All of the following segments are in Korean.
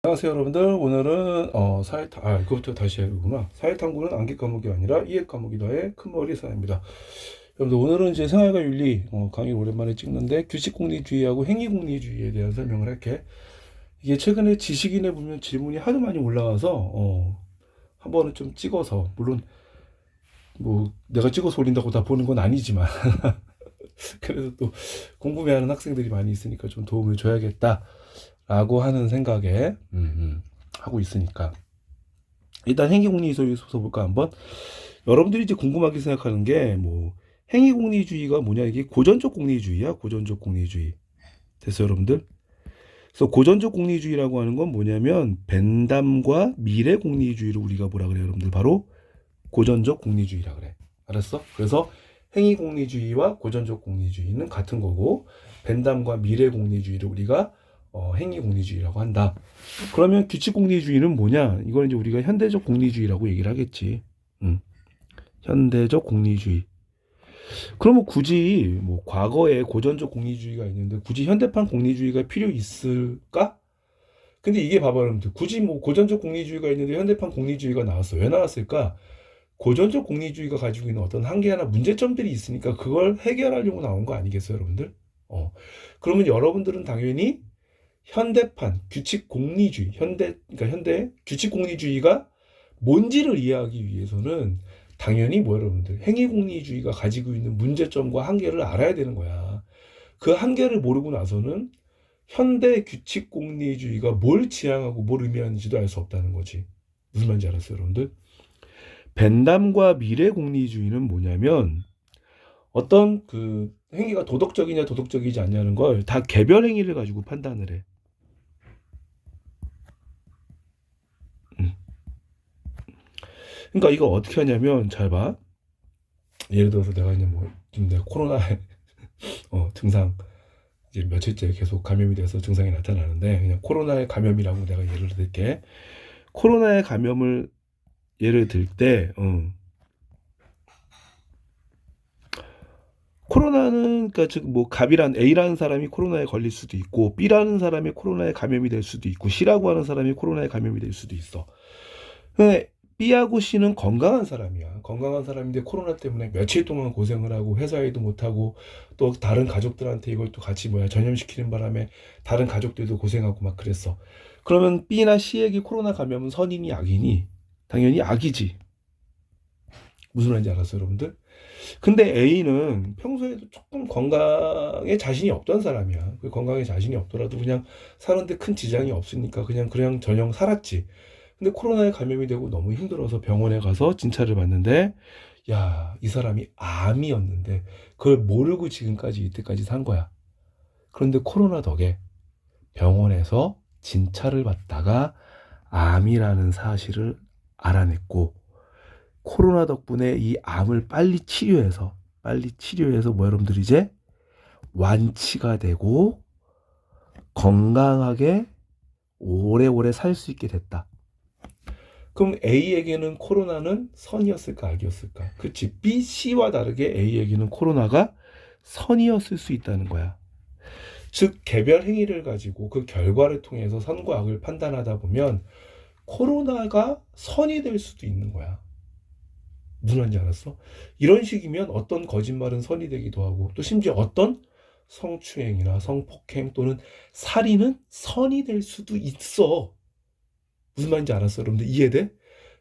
안녕하세요 여러분들. 오늘은 그거부터 다시 해야구나. 사회탐구는 암기 과목이 아니라 이해 과목이다의 큰머리 사입니다. 여러분들, 오늘은 이제 생활과 윤리 강의를 오랜만에 찍는데, 규칙공리주의하고 행위공리주의에 대한 설명을 할게. 이게 최근에 지식인에 보면 질문이 하도 많이 올라와서 한 번은 좀 찍어서, 물론 뭐 내가 찍어서 올린다고 다 보는 건 아니지만 그래서 또 궁금해하는 학생들이 많이 있으니까 좀 도움을 줘야겠다 라고 하는 생각에 하고 있으니까, 일단 행위공리주의에서 볼까 한번. 여러분들이 이제 궁금하게 생각하는 게, 뭐 행위공리주의가 뭐냐, 이게 고전적 공리주의야. 고전적 공리주의. 됐어요 여러분들? 그래서 고전적 공리주의라고 하는 건 뭐냐면, 벤담과 미래 공리주의를 우리가 뭐라 그래요 여러분들? 바로 고전적 공리주의라 그래. 알았어? 그래서 행위공리주의와 고전적 공리주의는 같은 거고, 벤담과 미래 공리주의를 우리가 행위공리주의라고 한다. 그러면 규칙공리주의는 뭐냐? 이건 이제 우리가 현대적 공리주의라고 얘기를 하겠지. 현대적 공리주의. 그러면 굳이 뭐 과거에 고전적 공리주의가 있는데 굳이 현대판 공리주의가 필요 있을까? 근데 이게 봐봐 여러분들, 굳이 뭐 고전적 공리주의가 있는데 현대판 공리주의가 나왔어. 왜 나왔을까? 고전적 공리주의가 가지고 있는 어떤 한계나 문제점들이 있으니까 그걸 해결하려고 나온 거 아니겠어요 여러분들? 그러면 여러분들은 당연히 현대판 규칙 공리주의, 그러니까 현대 규칙 공리주의가 뭔지를 이해하기 위해서는 당연히 뭐 여러분들, 행위 공리주의가 가지고 있는 문제점과 한계를 알아야 되는 거야. 그 한계를 모르고 나서는 현대 규칙 공리주의가 뭘 지향하고 뭘 의미하는지도 알 수 없다는 거지. 무슨 말인지 알았어요 여러분들? 벤담과 미래 공리주의는 뭐냐면, 어떤 그 행위가 도덕적이냐 도덕적이지 않냐는 걸 다 개별 행위를 가지고 판단을 해. 그러니까 이거 어떻게 하냐면, 잘 봐. 예를 들어서 내가 이제 뭐 지금 내가 코로나에 증상 이제 며칠째 계속 감염이 돼서 증상이 나타나는데, 그냥 코로나의 감염이라고 내가 예를 들게. 코로나의 감염을 예를 들 때, 코로나는, 그러니까 즉 뭐 갑이란 A라는 사람이 코로나에 걸릴 수도 있고, B라는 사람이 코로나에 감염이 될 수도 있고, C라고 하는 사람이 코로나에 감염이 될 수도 있어. 근데 B하고 C는 건강한 사람이야. 건강한 사람인데 코로나 때문에 며칠 동안 고생을 하고 회사 일도 못하고, 또 다른 가족들한테 이걸 또 같이 전염시키는 바람에 다른 가족들도 고생하고 막 그랬어. 그러면 B나 C에게 코로나 감염은 선이니 악이니? 당연히 악이지. 무슨 말인지 알았어요 여러분들? 근데 A는 평소에도 조금 건강에 자신이 없던 사람이야. 그 건강에 자신이 없더라도 그냥 사는데 큰 지장이 없으니까 그냥 저냥 살았지. 근데 코로나에 감염이 되고 너무 힘들어서 병원에 가서 진찰을 받는데, 야, 이 사람이 암이었는데 그걸 모르고 지금까지 이때까지 산 거야. 그런데 코로나 덕에 병원에서 진찰을 받다가 암이라는 사실을 알아냈고, 코로나 덕분에 이 암을 빨리 치료해서 뭐 여러분들 이제 완치가 되고 건강하게 오래오래 살 수 있게 됐다. 그럼 A에게는 코로나는 선이었을까 악이었을까? 그렇지. B, C와 다르게 A에게는 코로나가 선이었을 수 있다는 거야. 즉 개별 행위를 가지고 그 결과를 통해서 선과 악을 판단하다 보면 코로나가 선이 될 수도 있는 거야. 무슨 말인지 알았어? 이런 식이면 어떤 거짓말은 선이 되기도 하고, 또 심지어 어떤 성추행이나 성폭행 또는 살인은 선이 될 수도 있어. 무슨 말인지 알았어 여러분들? 이해돼?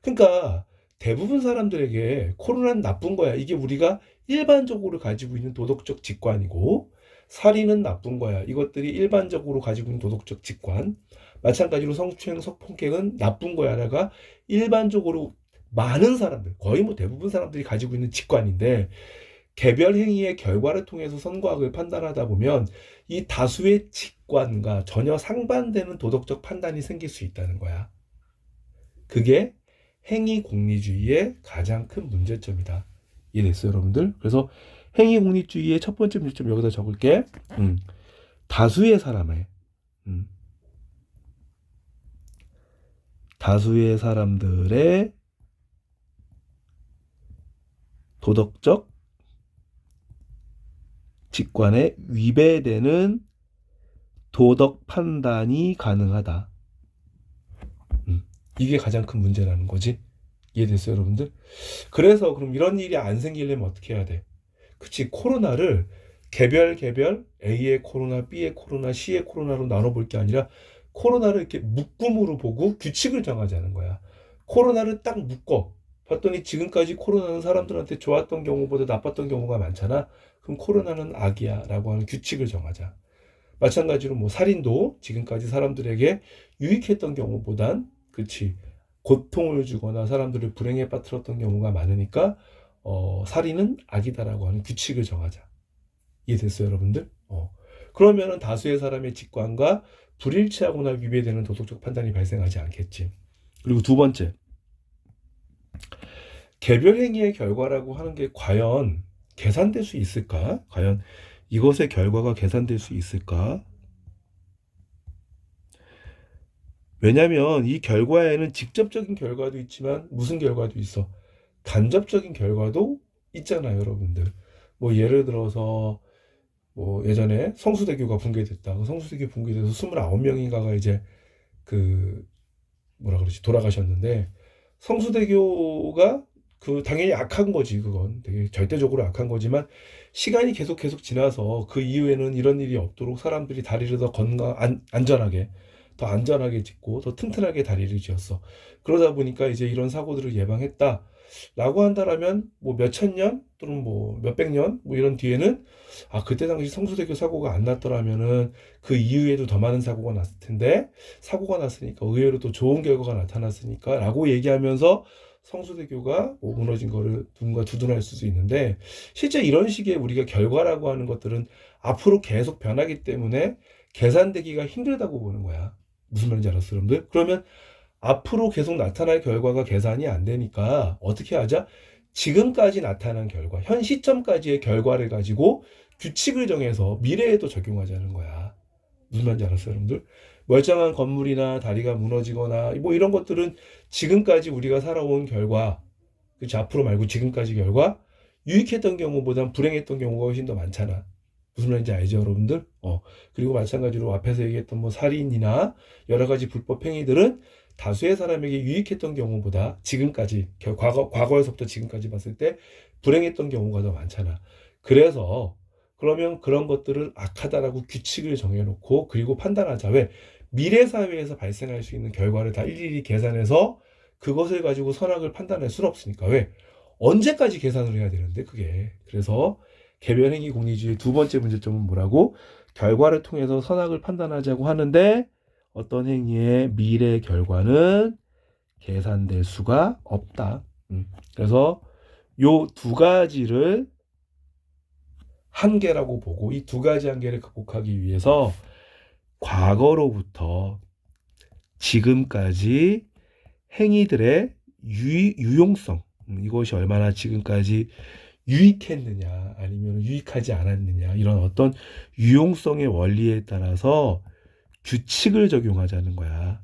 그러니까 대부분 사람들에게 코로나는 나쁜 거야, 이게 우리가 일반적으로 가지고 있는 도덕적 직관이고, 살인은 나쁜 거야, 이것들이 일반적으로 가지고 있는 도덕적 직관. 마찬가지로 성추행 성폭행은 나쁜 거야가 일반적으로 많은 사람들, 거의 뭐 대부분 사람들이 가지고 있는 직관인데, 개별 행위의 결과를 통해서 선과 악을 판단하다 보면 이 다수의 직관과 전혀 상반되는 도덕적 판단이 생길 수 있다는 거야. 그게 행위 공리주의의 가장 큰 문제점이다. 이해됐어요 여러분들? 그래서 행위 공리주의의 첫 번째 문제점 여기다 적을게. 다수의 사람의 다수의 사람들의 도덕적 직관에 위배되는 도덕 판단이 가능하다. 이게 가장 큰 문제라는 거지. 이해됐어요, 여러분들? 그래서 그럼 이런 일이 안 생기려면 어떻게 해야 돼? 그치, 코로나를 개별 A의 코로나, B의 코로나, C의 코로나로 나눠볼 게 아니라 코로나를 이렇게 묶음으로 보고 규칙을 정하자는 거야. 코로나를 딱 묶어. 봤더니 지금까지 코로나는 사람들한테 좋았던 경우보다 나빴던 경우가 많잖아. 그럼 코로나는 악이야 라고 하는 규칙을 정하자. 마찬가지로 뭐 살인도 지금까지 사람들에게 유익했던 경우보단, 그치, 고통을 주거나 사람들을 불행에 빠뜨렸던 경우가 많으니까 살인은 악이다라고 하는 규칙을 정하자. 이해됐어요, 여러분들? 그러면은 다수의 사람의 직관과 불일치하거나 위배되는 도덕적 판단이 발생하지 않겠지. 그리고 두 번째, 개별 행위의 결과라고 하는 게 과연 계산될 수 있을까? 과연 이것의 결과가 계산될 수 있을까? 왜냐면 이 결과에는 직접적인 결과도 있지만 무슨 결과도 있어? 간접적인 결과도 있잖아요, 여러분들. 뭐 예를 들어서 뭐 예전에 성수대교가 붕괴됐다. 그 성수대교 붕괴돼서 29명인가가 이제 그 뭐라 그러지, 돌아가셨는데, 성수대교가 그 당연히 악한 거지. 그건 되게 절대적으로 악한 거지만 시간이 계속 지나서 그 이후에는 이런 일이 없도록 사람들이 다리를 더 안전하게, 더 안전하게 짓고 더 튼튼하게 다리를 지었어. 그러다 보니까 이제 이런 사고들을 예방했다 라고 한다라면, 뭐 몇천 년 또는 뭐 몇백 년 뭐 이런 뒤에는, 아, 그때 당시 성수대교 사고가 안 났더라면은 그 이후에도 더 많은 사고가 났을 텐데, 사고가 났으니까 의외로 또 좋은 결과가 나타났으니까 라고 얘기하면서 성수대교가 뭐 무너진 거를 누군가 두둔할 수도 있는데, 실제 이런 식의 우리가 결과라고 하는 것들은 앞으로 계속 변하기 때문에 계산되기가 힘들다고 보는 거야. 무슨 말인지 알았어, 여러분들? 그러면 앞으로 계속 나타날 결과가 계산이 안 되니까 어떻게 하자? 지금까지 나타난 결과, 현 시점까지의 결과를 가지고 규칙을 정해서 미래에도 적용하자는 거야. 무슨 말인지 알았어요, 여러분들? 멀쩡한 건물이나 다리가 무너지거나 뭐 이런 것들은 지금까지 우리가 살아온 결과, 그치, 앞으로 말고 지금까지 결과, 유익했던 경우보단 불행했던 경우가 훨씬 더 많잖아. 무슨 말인지 알죠, 여러분들? 그리고 마찬가지로 앞에서 얘기했던 뭐 살인이나 여러 가지 불법 행위들은 다수의 사람에게 유익했던 경우보다 지금까지, 과거에서부터 지금까지 봤을 때 불행했던 경우가 더 많잖아. 그래서 그러면 그런 것들을 악하다라고 규칙을 정해놓고 그리고 판단하자. 왜? 미래 사회에서 발생할 수 있는 결과를 다 일일이 계산해서 그것을 가지고 선악을 판단할 수는 없으니까. 왜? 언제까지 계산을 해야 되는데, 그게. 그래서 개별행위 공리주의 두 번째 문제점은 뭐라고? 결과를 통해서 선악을 판단하자고 하는데 어떤 행위의 미래 결과는 계산될 수가 없다. 그래서 요 두 가지를 한계라고 보고, 이 두 가지 한계를 극복하기 위해서 과거로부터 지금까지 행위들의 유용성, 이것이 얼마나 지금까지 유익했느냐 아니면 유익하지 않았느냐, 이런 어떤 유용성의 원리에 따라서 규칙을 적용하자는 거야.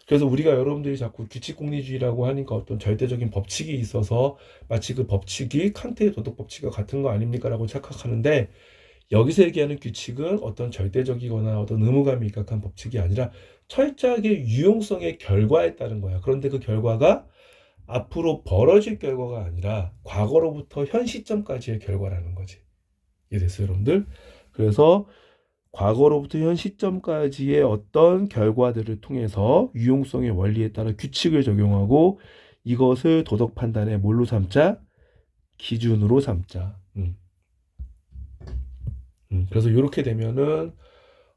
그래서 우리가, 여러분들이 자꾸 규칙공리주의라고 하니까 어떤 절대적인 법칙이 있어서 마치 그 법칙이 칸트의 도덕법칙과 같은 거 아닙니까 라고 착각하는데, 여기서 얘기하는 규칙은 어떤 절대적이거나 어떤 의무감이 입각한 법칙이 아니라 철저하게 유용성의 결과에 따른 거야. 그런데 그 결과가 앞으로 벌어질 결과가 아니라 과거로부터 현 시점까지의 결과라는 거지. 이해됐어요, 여러분들? 그래서 과거로부터 현 시점까지의 어떤 결과들을 통해서 유용성의 원리에 따라 규칙을 적용하고 이것을 도덕 판단의 뭘로 삼자? 기준으로 삼자. 그래서 이렇게 되면은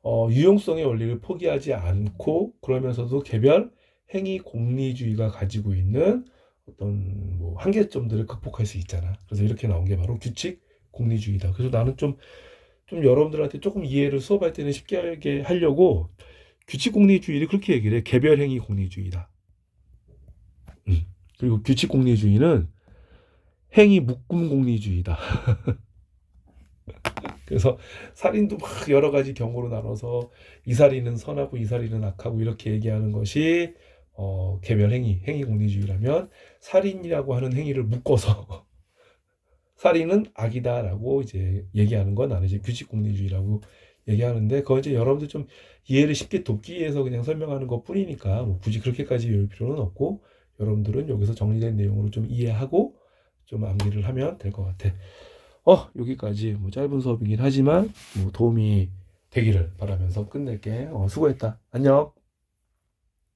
유용성의 원리를 포기하지 않고 그러면서도 개별 행위 공리주의가 가지고 있는 어떤 뭐 한계점들을 극복할 수 있잖아. 그래서 이렇게 나온 게 바로 규칙 공리주의다. 그래서 나는 좀 여러분들한테 조금 이해를 수업할 때는 쉽게 하려고 규칙 공리주의를 그렇게 얘기를 해. 개별 행위 공리주의다. 그리고 규칙 공리주의는 행위 묶음 공리주의다. 그래서 살인도 막 여러 가지 경우로 나눠서 이 살인은 선하고 이 살인은 악하고 이렇게 얘기하는 것이 개별 행위 공리주의라면, 살인이라고 하는 행위를 묶어서 살인은 악이다라고 이제 얘기하는 건 나는 이제 규칙 공리주의라고 얘기하는데 그건 이제 여러분들 좀 이해를 쉽게 돕기 위해서 그냥 설명하는 것 뿐이니까 뭐 굳이 그렇게까지 외울 필요는 없고 여러분들은 여기서 정리된 내용으로 좀 이해하고 좀 암기를 하면 될 것 같아. 여기까지 뭐 짧은 수업이긴 하지만 뭐 도움이 되기를 바라면서 끝낼게. 수고했다. 안녕.